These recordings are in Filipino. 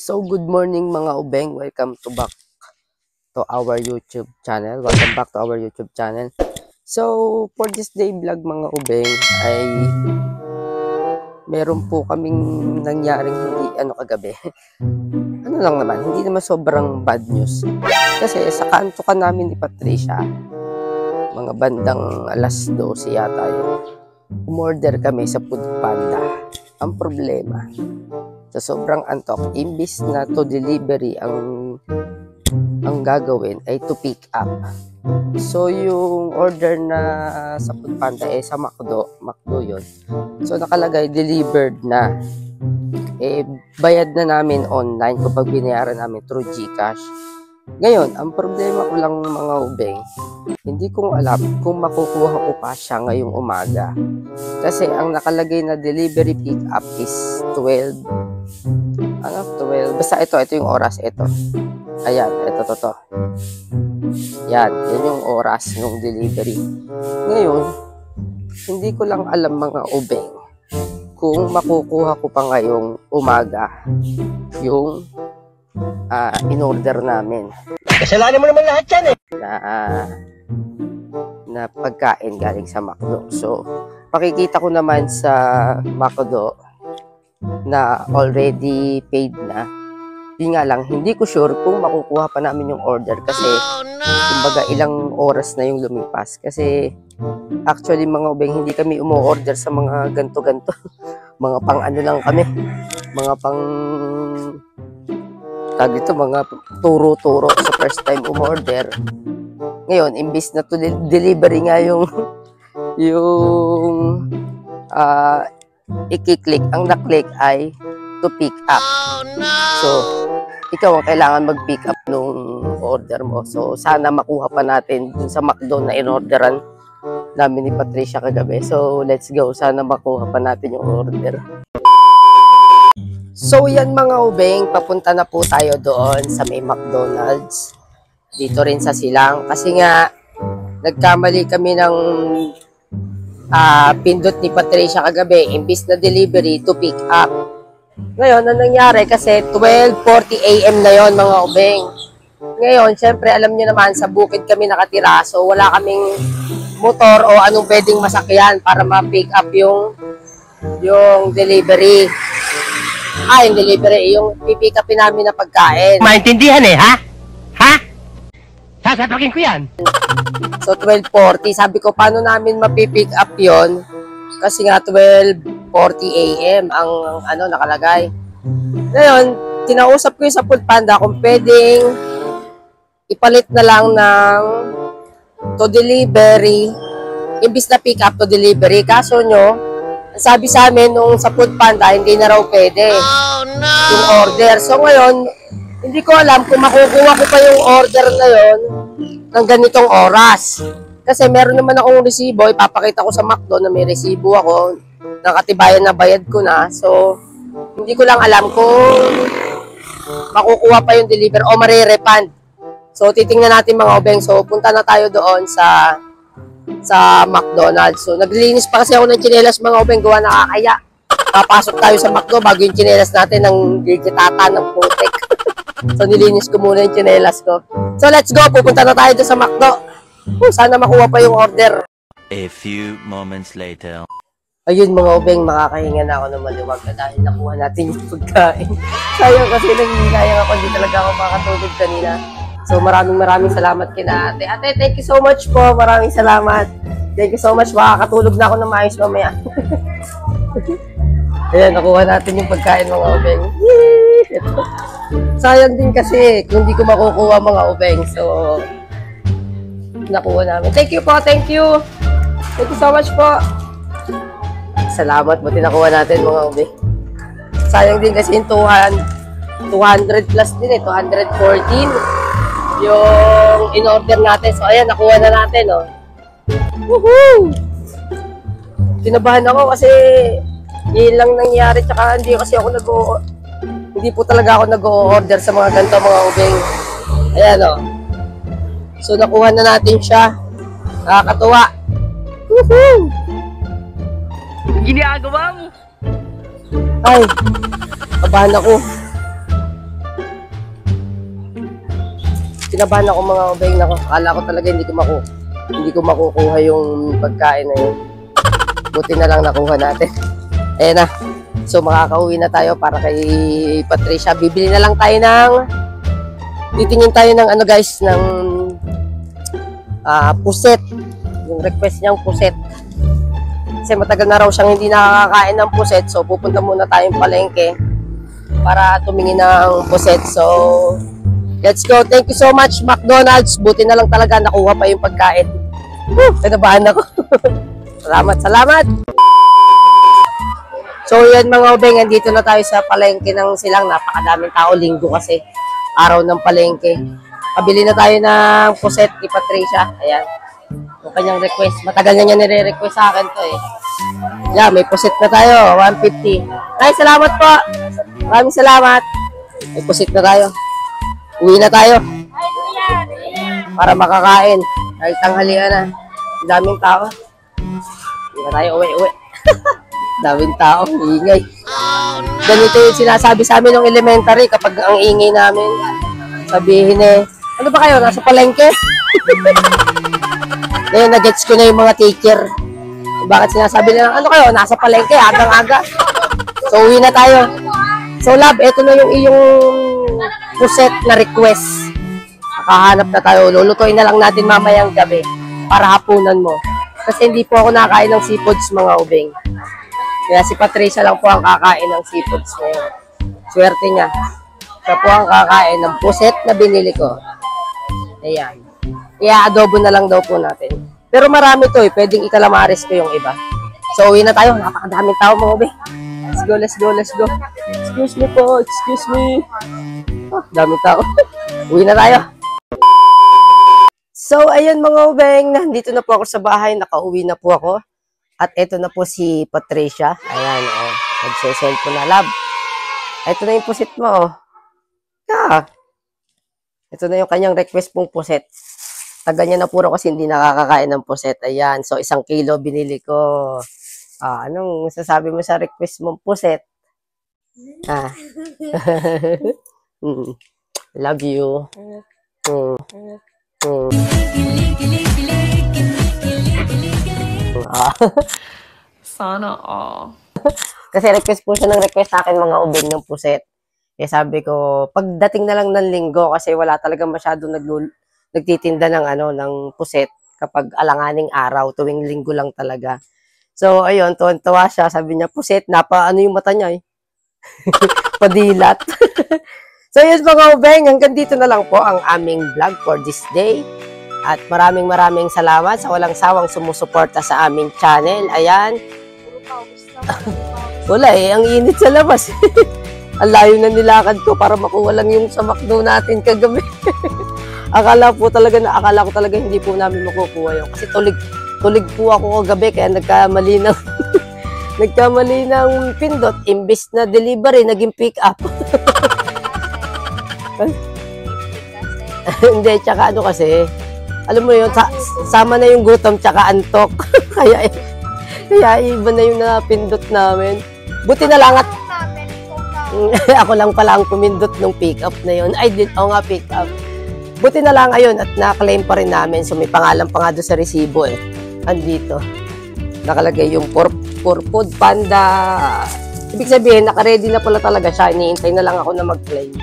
So good morning mga ubeng, welcome to back to our YouTube channel. Welcome back to our YouTube channel. So for this day vlog mga ubeng ay meron po kaming nangyaring hindi kagabi. Ano lang naman, hindi naman sobrang bad news. Kasi sa kaantukan namin ni Patricia, mga bandang alas 12 yata yun, umorder kami sa Food Panda. Ang problema, sa sobrang antok, imbis na to delivery ang gagawin ay to pick up. So yung order na sa Food Panda sa Macdo yun. So nakalagay delivered na. Bayad na namin online kapag binayaran namin through GCash. Ngayon, ang problema ko lang mga ubeng, hindi ko alam kung makukuha ko pa siya ngayong umaga. Kasi ang nakalagay na delivery pick up is 12. 12? Basta ito yung oras, ito. Ayan, ito. Yan yung oras ng delivery. Ngayon, hindi ko lang alam mga ubeng kung makukuha ko pa ngayong umaga yung in-order namin. Kasalanan mo naman lahat yan na pagkain galing sa Macdo. So, pakikita ko naman sa Macdo na already paid na. Yun nga lang, hindi ko sure kung makukuha pa namin yung order kasi kumbaga ilang oras na yung lumipas. Kasi actually mga ubeng, hindi kami umu-order sa mga ganto-ganto. Mga pang ano lang kami. Mga pang mga turo-turo sa first time umorder. Ngayon, imbis na to delivery nga yung i-click, ang na-click ay to pick up. So, ikaw ang kailangan mag-pick up nung order mo. So, sana makuha pa natin dun sa Macdo na in-orderan namin ni Patricia kagabi. So, let's go. Sana makuha pa natin yung order. So, yan mga ubeng, papunta na po tayo doon sa may McDonald's. Dito rin sa Silang. Kasi nga, nagkamali kami ng pindot ni Patricia kagabi. Imbis na delivery to pick up. Ngayon, ano nangyari? Kasi 12:40 AM na yon mga ubeng. Ngayon, syempre, alam niyo naman, sa bukid kami nakatira. So, wala kaming motor o anong pwedeng masakyan para ma-pick up yung delivery. Yung delivery, yung pipick upin namin na pagkain. Maintindihan ha? Ha? Sasapakin ko yan. So, 12:40. Sabi ko, paano namin mapipick up yon? Kasi nga, 12:40 AM ang nakalagay. Ngayon, kinausap ko yung sa Food Panda kung pwedeng ipalit na lang ng to delivery, imbis na pick up to delivery. Kaso nyo, sabi sa amin nung sa Food Panda, hindi na raw pwede yung order. So ngayon, hindi ko alam kung makukuha ko pa yung order na yon ng ganitong oras. Kasi meron naman akong resibo, ipapakita ko sa Macdo na may resibo ako, nakatibayan na bayad ko na. So, hindi ko lang alam kung makukuha pa yung deliver o marirefund. So, titingnan natin mga ubeng. So, punta na tayo doon sa McDonald's. So, naglinis pa kasi ako ng tsinelas mga ubeng, gawa nakakaya. Papasok tayo sa Macdo bago yung tsinelas natin ng gigitata ng putik. So, nilinis ko muna yung tsinelas ko. So, let's go. Pupunta na tayo doon sa Macdo. Sana makuha pa yung order. A few moments later. Ayun mga ubeng, makakahinga na ako ng maluwag na dahil nakuha natin yung pagkain. Sayang kasi nanginayang ako, hindi talaga ako makatulog kanina. So maraming salamat kina ate. Ate, thank you so much po. Maraming salamat. Thank you so much. Makakatulog na ako ng maayos mamaya. Ayan, nakuha natin yung pagkain mga ubeng. Sayang din kasi kung hindi ko makukuha mga ubeng. So, nakuha namin. Thank you po. Thank you. Thank you so much po. Salamat. Buti nakuha natin mga ubeng. Sayang din kasi yung 200 plus din 214. Yung in-order natin. So, ayan, nakuha na natin, Woohoo! Kinabahan ako kasi yun lang nangyari. Tsaka hindi po talaga ako nag-o-order sa mga ganito, mga ubeng. Ayan, So, nakuha na natin siya. Nakakatuwa. Woohoo! Ginagawa mo. Ay, kabahan ako. Kinabahan ako mga obeng. Akala ko talaga hindi ko makukuha yung pagkain na yun. Buti na lang nakuha natin. Ayan na. So makakauwi na tayo para kay Patricia. Bibili na lang tayo titingin tayo ng ano guys, ng puset. Yung request niyang puset. Kasi matagal na raw siyang hindi nakakakain ng puset. So pupunta muna tayong palengke para tumingin ng puset. So let's go. Thank you so much, McDonald's. Buti na lang talaga nakuha pa yung pagkain. Kinabahan ako. Salamat. So yan mga obeng, andito na tayo sa palengke ng Silang. Napakadaming tao, linggo kasi. Araw ng palengke. Pabili na tayo ng puset ni Patricia. Ayan. Yung kanyang request. Matagal na niya nire-request sa akin to eh. Yeah, may puset na tayo. 150. Ay, salamat po. Maraming salamat. May puset na tayo. Uwi na tayo. Para makakain. Dahil tanghalian na. Daming tao. Uwi na tayo. Uwi. Daming tao. Ingay. Ganito yung sinasabi sa amin ng elementary kapag ang ingay namin. Sabihin ano ba kayo? Nasa palengke? Ngayon, nagets ko na yung mga teacher. Bakit sinasabi nila, ano kayo? Nasa palengke, agang-aga. So, uwi na tayo. So, love, eto na yung iyong puset na request. Nakahanap na tayo. Lulutuin na lang natin mamayang gabi para hapunan mo. Kasi hindi po ako nakain ng seafoods, mga ubeng. Kaya si Patricia lang po ang kakain ng seafoods ngayon. Swerte niya. Siya po ang kakain ng puset na binili ko. Ayan. Ia-adobo na lang daw po natin. Pero marami to eh. Pwedeng ikalamares ko yung iba. So, uwi na tayo. Napakadaming tao mga ubeng. Let's go. Excuse me po. Excuse me. Daming tao. Uwi na tayo. So, ayun mga ubeng. Nandito na po ako sa bahay. Nakauwi na po ako. At ito na po si Patricia. Ayan, nagsesend po na, love. Ito na yung puset mo, Yeah. Ito na yung kanyang request pong puset. Tagal niya na puro kasi hindi nakakakain ng puset. Ayan, so 1 kilo binili ko. Anong sasabi mo sa request mong puset? Love you. Sana all. Kasi request po siya ng request sa akin mga ubeng ng puset. Kaya sabi ko, pagdating na lang ng linggo kasi wala talagang masyadong nagtitinda ng puset kapag alanganing araw, tuwing linggo lang talaga. So ayun, tuwan-tuwa siya, sabi niya, puset, ano yung mata niya eh. Padilat. So yun mga ubeng, hanggang dito na lang po ang aming vlog for this day. At maraming salamat sa walang sawang sumusuporta sa aming channel. Ayan. Wala ang init sa labas. Ang layo na nilakad ko para makuha lang yung sa McDo natin kagabi. akala ko talaga hindi po namin makukuha yun. Kasi tulig po ako kagabi kaya nagkamali ng pindot. Imbis na delivery, naging pick up. Hindi, tsaka kasi, alam mo yun, sama na yung gutom tsaka antok. kaya iba na yung napindot namin. Buti na lang at ako lang pala ang pumindot ng pick-up na yun. Pick-up. Buti na lang ayun at na-claim pa rin namin. So may pangalan pa nga doon sa resibo eh. Andito. Nakalagay yung for Food Panda. Ibig sabihin, naka-ready na pala talaga siya. Iniintay na lang ako na mag-claim.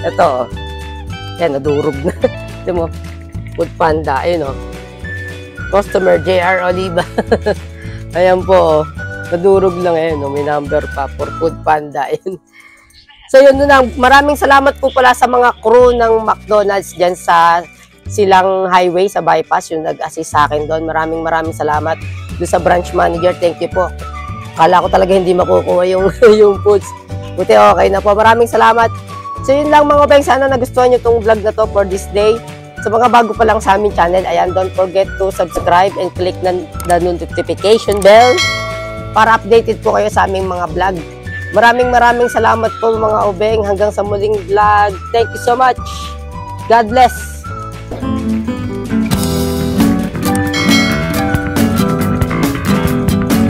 Ito. Yan, nadurog na. Ito mo. Food Panda. Ayun o. Customer JR Oliva. Ayan po. Nadurog lang eh. May number pa for Food Panda. Ayun. So yun na. Maraming salamat po pala sa mga crew ng McDonald's dyan sa Silang Highway sa bypass. Yung nag-assist sa akin doon. Maraming salamat. Doon sa branch manager. Thank you po. Kala ko talaga hindi makukuha yung foods. Buti okay na po. Maraming salamat. So yun lang mga beng. Sana nagustuhan nyo itong vlog na to for this day. Sa mga bago pa lang sa aming channel, ayan, don't forget to subscribe and click the notification bell para updated po kayo sa aming mga vlog. Maraming salamat po mga ubeng. Hanggang sa muling vlog. Thank you so much. God bless.